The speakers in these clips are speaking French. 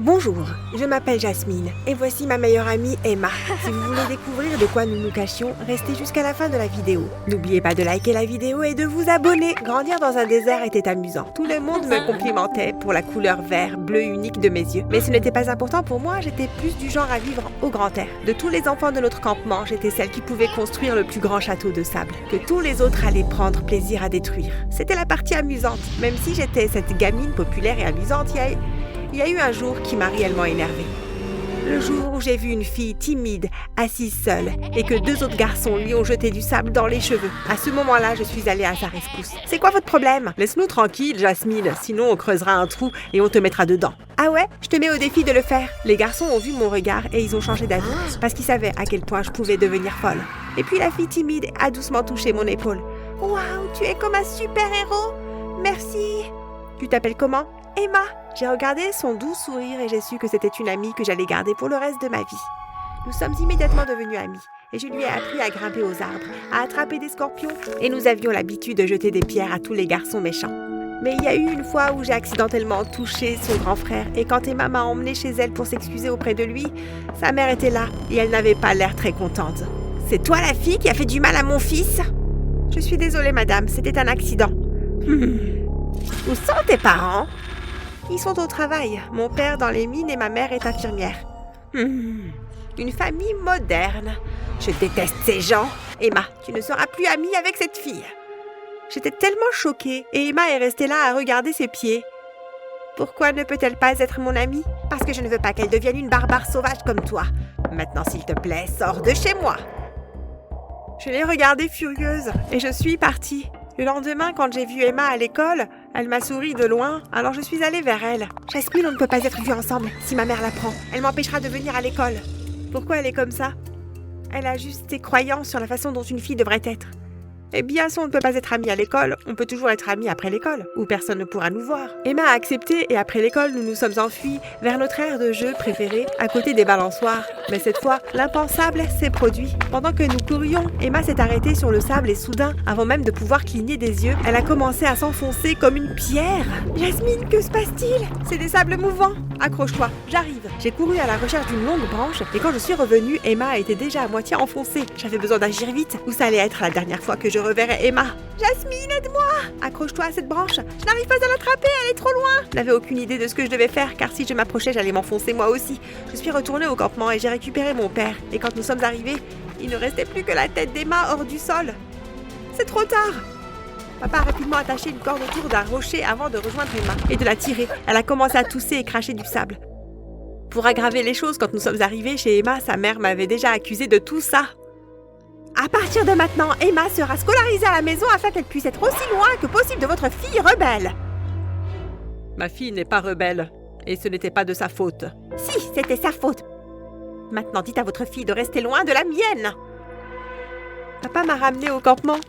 Bonjour, je m'appelle Jasmine et voici ma meilleure amie Emma. Si vous voulez découvrir de quoi nous nous cachions, restez jusqu'à la fin de la vidéo. N'oubliez pas de liker la vidéo et de vous abonner. Grandir dans un désert était amusant. Tout le monde me complimentait pour la couleur vert bleu unique de mes yeux. Mais ce n'était pas important pour moi, j'étais plus du genre à vivre au grand air. De tous les enfants de notre campement, j'étais celle qui pouvait construire le plus grand château de sable, que tous les autres allaient prendre plaisir à détruire. C'était la partie amusante, même si j'étais cette gamine populaire et amusante, il y a eu un jour qui m'a réellement énervée. Le jour où j'ai vu une fille timide, assise seule, et que deux autres garçons lui ont jeté du sable dans les cheveux. À ce moment-là, je suis allée à sa rescousse. « C'est quoi votre problème ?»« Laisse-nous tranquille, Jasmine, sinon on creusera un trou et on te mettra dedans. »« Ah ouais? Je te mets au défi de le faire. » Les garçons ont vu mon regard et ils ont changé d'avis, parce qu'ils savaient à quel point je pouvais devenir folle. Et puis la fille timide a doucement touché mon épaule. « Waouh, tu es comme un super-héros! Merci! »« Tu t'appelles comment ?»« Emma. » J'ai regardé son doux sourire et j'ai su que c'était une amie que j'allais garder pour le reste de ma vie. Nous sommes immédiatement devenus amis et je lui ai appris à grimper aux arbres, à attraper des scorpions et nous avions l'habitude de jeter des pierres à tous les garçons méchants. Mais il y a eu une fois où j'ai accidentellement touché son grand frère et quand Emma m'a emmenée chez elle pour s'excuser auprès de lui, sa mère était là et elle n'avait pas l'air très contente. « C'est toi la fille qui a fait du mal à mon fils ?»« Je suis désolée madame, c'était un accident. » Où sont tes parents ? Ils sont au travail, mon père dans les mines et ma mère est infirmière. Une famille moderne. Je déteste ces gens. Emma, tu ne seras plus amie avec cette fille. J'étais tellement choquée et Emma est restée là à regarder ses pieds. Pourquoi ne peut-elle pas être mon amie ? Parce que je ne veux pas qu'elle devienne une barbare sauvage comme toi. Maintenant, s'il te plaît, sors de chez moi. Je l'ai regardée furieuse et je suis partie. Le lendemain, quand j'ai vu Emma à l'école, elle m'a souri de loin, alors je suis allée vers elle. « Jasmine, on ne peut pas être vus ensemble. Si ma mère l'apprend, elle m'empêchera de venir à l'école. » Pourquoi elle est comme ça ? Elle a juste des croyances sur la façon dont une fille devrait être. Eh bien, si on ne peut pas être amis à l'école, on peut toujours être amis après l'école, où personne ne pourra nous voir. Emma a accepté et après l'école, nous nous sommes enfuis vers notre aire de jeu préférée, à côté des balançoires. Mais cette fois, l'impensable s'est produit. Pendant que nous courions, Emma s'est arrêtée sur le sable et soudain, avant même de pouvoir cligner des yeux, elle a commencé à s'enfoncer comme une pierre. « Jasmine, que se passe-t-il ? C'est des sables mouvants. Accroche-toi, j'arrive. » J'ai couru à la recherche d'une longue branche et quand je suis revenue, Emma était déjà à moitié enfoncée. J'avais besoin d'agir vite ou ça allait être la dernière fois que je reverrai Emma. « Jasmine, aide-moi ! Accroche-toi à cette branche. Je n'arrive pas à l'attraper, elle est trop loin. » Je n'avais aucune idée de ce que je devais faire car si je m'approchais, j'allais m'enfoncer moi aussi. Je suis retournée au campement et j'ai récupéré mon père. Et quand nous sommes arrivés, il ne restait plus que la tête d'Emma hors du sol. C'est trop tard. Papa a rapidement attaché une corde autour d'un rocher avant de rejoindre Emma et de la tirer. Elle a commencé à tousser et cracher du sable. Pour aggraver les choses, quand nous sommes arrivés chez Emma, sa mère m'avait déjà accusée de tout ça. À partir de maintenant, Emma sera scolarisée à la maison afin qu'elle puisse être aussi loin que possible de votre fille rebelle. Ma fille n'est pas rebelle, et ce n'était pas de sa faute. Si, c'était sa faute. Maintenant, dites à votre fille de rester loin de la mienne. Papa m'a ramenée au campement,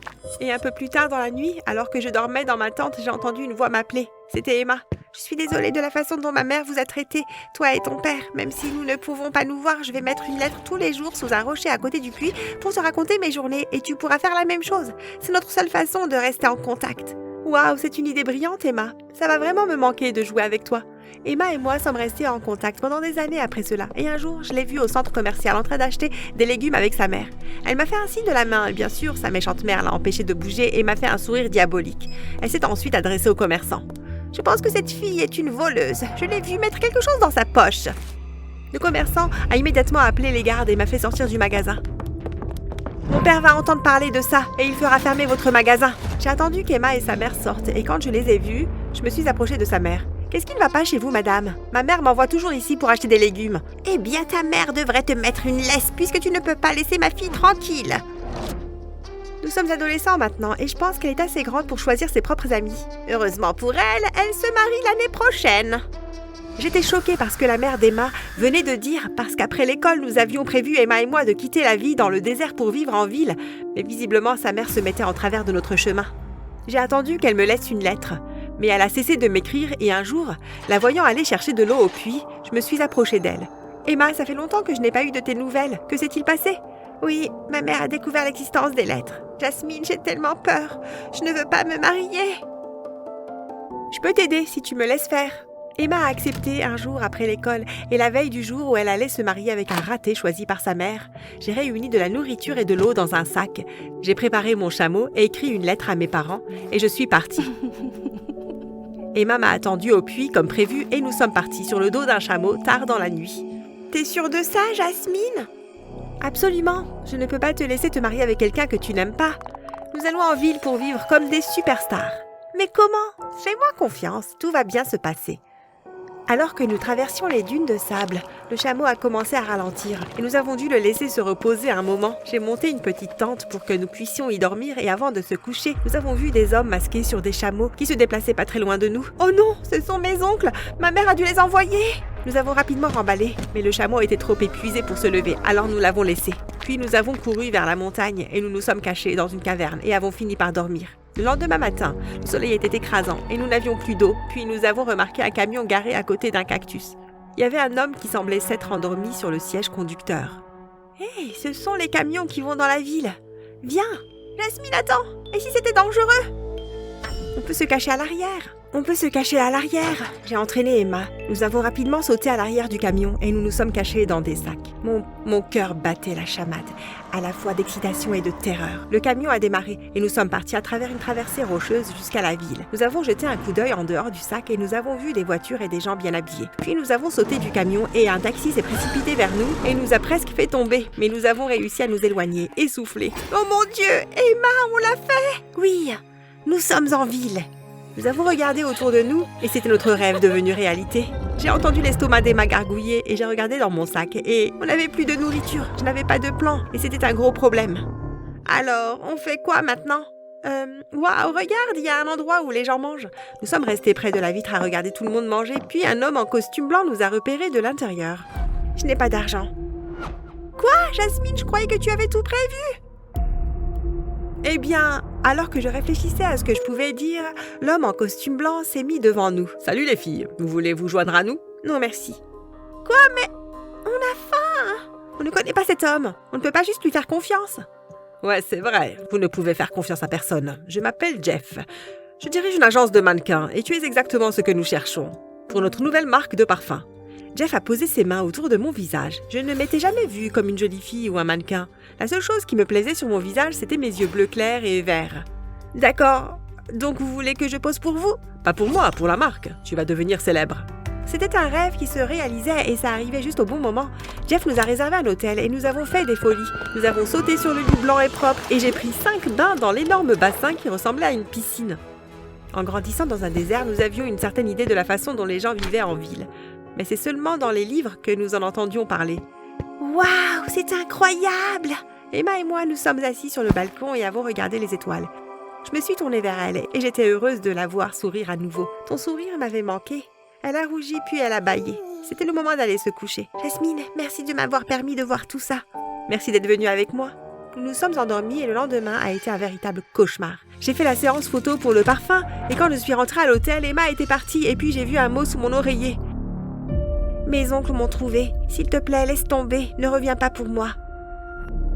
et un peu plus tard dans la nuit, alors que je dormais dans ma tente, j'ai entendu une voix m'appeler. C'était Emma. Je suis désolée de la façon dont ma mère vous a traité, toi et ton père. Même si nous ne pouvons pas nous voir, je vais mettre une lettre tous les jours sous un rocher à côté du puits pour te raconter mes journées et tu pourras faire la même chose. C'est notre seule façon de rester en contact. Waouh, c'est une idée brillante, Emma. Ça va vraiment me manquer de jouer avec toi. Emma et moi sommes restés en contact pendant des années après cela. Et un jour, je l'ai vue au centre commercial en train d'acheter des légumes avec sa mère. Elle m'a fait un signe de la main et bien sûr, sa méchante mère l'a empêchée de bouger et m'a fait un sourire diabolique. Elle s'est ensuite adressée au commerçant. Je pense que cette fille est une voleuse. Je l'ai vue mettre quelque chose dans sa poche. Le commerçant a immédiatement appelé les gardes et m'a fait sortir du magasin. Mon père va entendre parler de ça et il fera fermer votre magasin. J'ai attendu qu'Emma et sa mère sortent et quand je les ai vus, je me suis approchée de sa mère. Qu'est-ce qui ne va pas chez vous, madame ? Ma mère m'envoie toujours ici pour acheter des légumes. Eh bien, ta mère devrait te mettre une laisse puisque tu ne peux pas laisser ma fille tranquille. Nous sommes adolescents maintenant et je pense qu'elle est assez grande pour choisir ses propres amis. Heureusement pour elle, elle se marie l'année prochaine. J'étais choquée parce que la mère d'Emma venait de dire parce qu'après l'école, nous avions prévu, Emma et moi, de quitter la vie dans le désert pour vivre en ville. Mais visiblement, sa mère se mettait en travers de notre chemin. J'ai attendu qu'elle me laisse une lettre. Mais elle a cessé de m'écrire et un jour, la voyant aller chercher de l'eau au puits, je me suis approchée d'elle. « Emma, ça fait longtemps que je n'ai pas eu de tes nouvelles. Que s'est-il passé ?»« Oui, ma mère a découvert l'existence des lettres. Jasmine, j'ai tellement peur. Je ne veux pas me marier. » « Je peux t'aider si tu me laisses faire. » Emma a accepté un jour après l'école et la veille du jour où elle allait se marier avec un raté choisi par sa mère, j'ai réuni de la nourriture et de l'eau dans un sac. J'ai préparé mon chameau et écrit une lettre à mes parents et je suis partie. Emma m'a attendue au puits comme prévu et nous sommes partis sur le dos d'un chameau tard dans la nuit. T'es sûre de ça, Jasmine? Absolument. Je ne peux pas te laisser te marier avec quelqu'un que tu n'aimes pas. Nous allons en ville pour vivre comme des superstars. Mais comment? Fais-moi confiance, tout va bien se passer. Alors que nous traversions les dunes de sable, le chameau a commencé à ralentir et nous avons dû le laisser se reposer un moment. J'ai monté une petite tente pour que nous puissions y dormir et avant de se coucher, nous avons vu des hommes masqués sur des chameaux qui se déplaçaient pas très loin de nous. Oh non, ce sont mes oncles! Ma mère a dû les envoyer! Nous avons rapidement remballé, mais le chameau était trop épuisé pour se lever, alors nous l'avons laissé. Puis nous avons couru vers la montagne et nous nous sommes cachés dans une caverne et avons fini par dormir. Le lendemain matin, le soleil était écrasant et nous n'avions plus d'eau, puis nous avons remarqué un camion garé à côté d'un cactus. Il y avait un homme qui semblait s'être endormi sur le siège conducteur. « Hé, ce sont les camions qui vont dans la ville. Viens! Jasmine, attends! Et si c'était dangereux? On peut se cacher à l'arrière. On peut se cacher à l'arrière. J'ai entraîné Emma. Nous avons rapidement sauté à l'arrière du camion et nous nous sommes cachés dans des sacs. Mon cœur battait la chamade, à la fois d'excitation et de terreur. Le camion a démarré et nous sommes partis à travers une traversée rocheuse jusqu'à la ville. Nous avons jeté un coup d'œil en dehors du sac et nous avons vu des voitures et des gens bien habillés. Puis nous avons sauté du camion et un taxi s'est précipité vers nous et nous a presque fait tomber. Mais nous avons réussi à nous éloigner, essoufflés. Oh mon Dieu, Emma, on l'a fait! Oui, nous sommes en ville. Nous avons regardé autour de nous et c'était notre rêve devenu réalité. J'ai entendu l'estomac d'Emma gargouiller et j'ai regardé dans mon sac et on n'avait plus de nourriture, je n'avais pas de plan et c'était un gros problème. Alors, on fait quoi maintenant? Waouh, regarde, il y a un endroit où les gens mangent. Nous sommes restés près de la vitre à regarder tout le monde manger, puis un homme en costume blanc nous a repérés de l'intérieur. Je n'ai pas d'argent. Quoi, Jasmine, je croyais que tu avais tout prévu. Eh bien, alors que je réfléchissais à ce que je pouvais dire, l'homme en costume blanc s'est mis devant nous. « Salut les filles, vous voulez vous joindre à nous ?»« Non merci. »« Quoi, mais on a faim !» On ne connaît pas cet homme, on ne peut pas juste lui faire confiance. »« Ouais, c'est vrai, vous ne pouvez faire confiance à personne. Je m'appelle Jeff. Je dirige une agence de mannequins et tu es exactement ce que nous cherchons pour notre nouvelle marque de parfum. » Jeff a posé ses mains autour de mon visage. Je ne m'étais jamais vue comme une jolie fille ou un mannequin. La seule chose qui me plaisait sur mon visage, c'était mes yeux bleus clairs et verts. « D'accord. Donc vous voulez que je pose pour vous ?»« Pas pour moi, pour la marque. Tu vas devenir célèbre. » C'était un rêve qui se réalisait et ça arrivait juste au bon moment. Jeff nous a réservé un hôtel et nous avons fait des folies. Nous avons sauté sur le lit blanc et propre et j'ai pris 5 bains dans l'énorme bassin qui ressemblait à une piscine. En grandissant dans un désert, nous avions une certaine idée de la façon dont les gens vivaient en ville. Mais c'est seulement dans les livres que nous en entendions parler. Waouh, c'est incroyable! Emma et moi, nous sommes assis sur le balcon et avons regardé les étoiles. Je me suis tournée vers elle et j'étais heureuse de la voir sourire à nouveau. Ton sourire m'avait manqué. Elle a rougi puis elle a bâillé. C'était le moment d'aller se coucher. Jasmine, merci de m'avoir permis de voir tout ça. Merci d'être venue avec moi. Nous nous sommes endormis et le lendemain a été un véritable cauchemar. J'ai fait la séance photo pour le parfum et quand je suis rentrée à l'hôtel, Emma était partie et puis j'ai vu un mot sous mon oreiller. Mes oncles m'ont trouvé. S'il te plaît, laisse tomber. Ne reviens pas pour moi.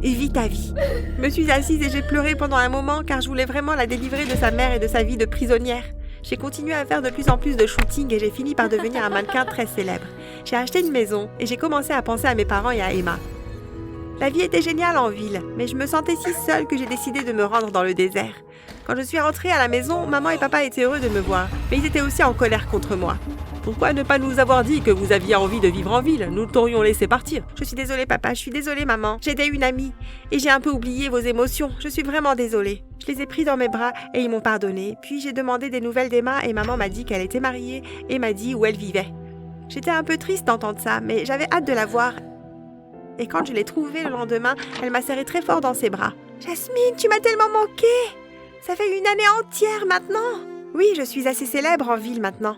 Vis ta vie. Je me suis assise et j'ai pleuré pendant un moment car je voulais vraiment la délivrer de sa mère et de sa vie de prisonnière. J'ai continué à faire de plus en plus de shooting et j'ai fini par devenir un mannequin très célèbre. J'ai acheté une maison et j'ai commencé à penser à mes parents et à Emma. La vie était géniale en ville, mais je me sentais si seule que j'ai décidé de me rendre dans le désert. Quand je suis rentrée à la maison, maman et papa étaient heureux de me voir, mais ils étaient aussi en colère contre moi. Pourquoi ne pas nous avoir dit que vous aviez envie de vivre en ville? Nous t'aurions laissé partir. Je suis désolée papa, je suis désolée maman. J'étais une amie et j'ai un peu oublié vos émotions. Je suis vraiment désolée. Je les ai pris dans mes bras et ils m'ont pardonné. Puis j'ai demandé des nouvelles d'Emma et maman m'a dit qu'elle était mariée et m'a dit où elle vivait. J'étais un peu triste d'entendre ça, mais j'avais hâte de la voir. Et quand je l'ai trouvée le lendemain, elle m'a serré très fort dans ses bras. « Jasmine, tu m'as tellement manqué! Ça fait une année entière maintenant! Oui, je suis assez célèbre en ville maintenant.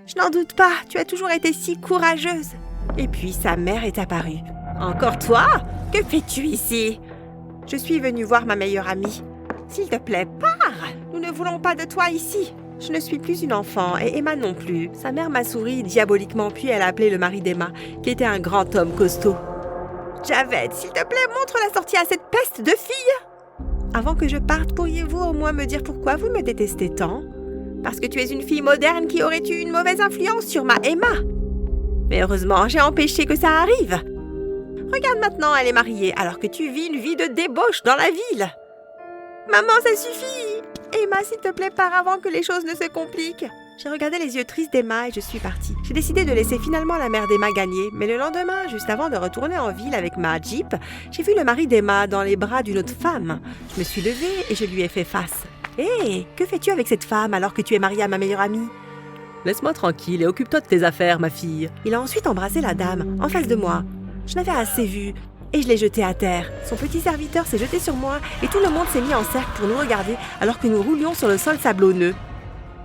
Je n'en doute pas, tu as toujours été si courageuse. » Et puis sa mère est apparue. « Encore toi? Que fais-tu ici? » Je suis venue voir ma meilleure amie. « S'il te plaît, pars! Nous ne voulons pas de toi ici. » Je ne suis plus une enfant et Emma non plus. Sa mère m'a souri diaboliquement, puis elle a appelé le mari d'Emma, qui était un grand homme costaud. Javed, s'il te plaît, montre la sortie à cette peste de fille. Avant que je parte, pourriez-vous au moins me dire pourquoi vous me détestez tant? Parce que tu es une fille moderne qui aurait eu une mauvaise influence sur ma Emma. Mais heureusement, j'ai empêché que ça arrive. Regarde maintenant, elle est mariée, alors que tu vis une vie de débauche dans la ville. Maman, ça suffit. Emma, s'il te plaît, pars avant que les choses ne se compliquent. J'ai regardé les yeux tristes d'Emma et je suis partie. J'ai décidé de laisser finalement la mère d'Emma gagner, mais le lendemain, juste avant de retourner en ville avec ma Jeep, j'ai vu le mari d'Emma dans les bras d'une autre femme. Je me suis levée et je lui ai fait face. Hé, que fais-tu avec cette femme alors que tu es mariée à ma meilleure amie? Laisse-moi tranquille et occupe-toi de tes affaires, ma fille. Il a ensuite embrassé la dame, en face de moi. Je l'avais assez vue et je l'ai jetée à terre. Son petit serviteur s'est jeté sur moi et tout le monde s'est mis en cercle pour nous regarder alors que nous roulions sur le sol sablonneux.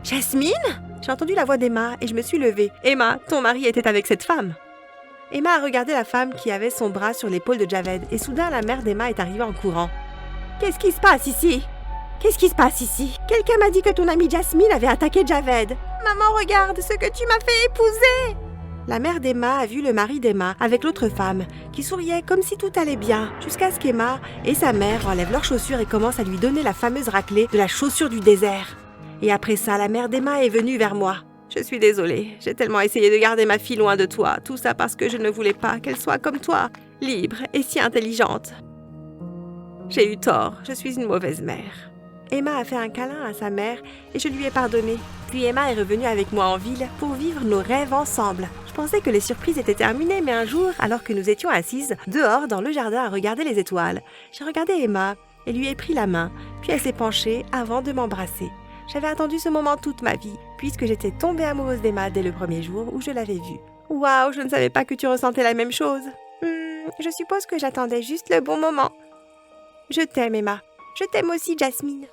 Jasmine? J'ai entendu la voix d'Emma et je me suis levée. Emma, ton mari était avec cette femme. Emma a regardé la femme qui avait son bras sur l'épaule de Javed et soudain la mère d'Emma est arrivée en courant. Qu'est-ce qui se passe ici? Qu'est-ce qui se passe ici? Quelqu'un m'a dit que ton amie Jasmine avait attaqué Javed. Maman, regarde ce que tu m'as fait épouser! La mère d'Emma a vu le mari d'Emma avec l'autre femme, qui souriait comme si tout allait bien, jusqu'à ce qu'Emma et sa mère enlèvent leurs chaussures et commencent à lui donner la fameuse raclée de la chaussure du désert. Et après ça, la mère d'Emma est venue vers moi. Je suis désolée, j'ai tellement essayé de garder ma fille loin de toi, tout ça parce que je ne voulais pas qu'elle soit comme toi, libre et si intelligente. J'ai eu tort, je suis une mauvaise mère. Emma a fait un câlin à sa mère et je lui ai pardonné. Puis Emma est revenue avec moi en ville pour vivre nos rêves ensemble. Je pensais que les surprises étaient terminées, mais un jour, alors que nous étions assises dehors dans le jardin à regarder les étoiles, j'ai regardé Emma et lui ai pris la main, puis elle s'est penchée avant de m'embrasser. J'avais attendu ce moment toute ma vie, puisque j'étais tombée amoureuse d'Emma dès le premier jour où je l'avais vue. Waouh, je ne savais pas que tu ressentais la même chose. Je suppose que j'attendais juste le bon moment. Je t'aime, Emma. Je t'aime aussi, Jasmine.